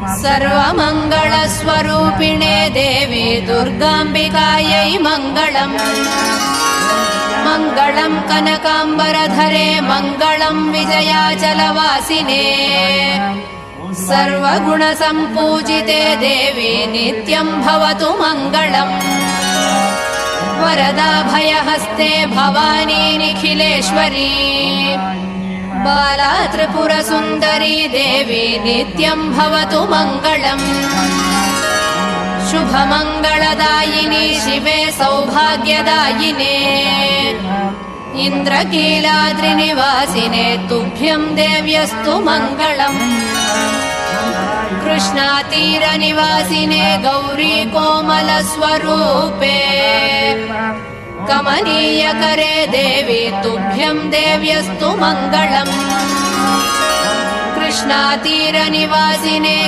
सर्वमङ्गलस्वरूपिणे देवी दुर्गाम्बिकायै मङ्गलम्। मङ्गलम् कनकाम्बरधरे मङ्गलम् विजयाचलवासिने। सर्वगुणसम्पूजिते देवी नित्यम् भवतु मङ्गलम्। वरदा भयहस्ते भवानी निखिलेश्वरी। बाला त्रिपुरसुन्दरी देवी नित्यम् भवतु मङ्गलम्। शुभमङ्गलदायिनी शिवे सौभाग्यदायिने। इन्द्रकीलाद्रिनिवासिने तुभ्यम् देव्यस्तु मङ्गलम्। कृष्णातीरनिवासिने गौरी कोमलस्वरूपे। कमनीयकरे देवी तुभ्यम् देव्यस्तु मङ्गलम्। कृष्णातीरनिवासिने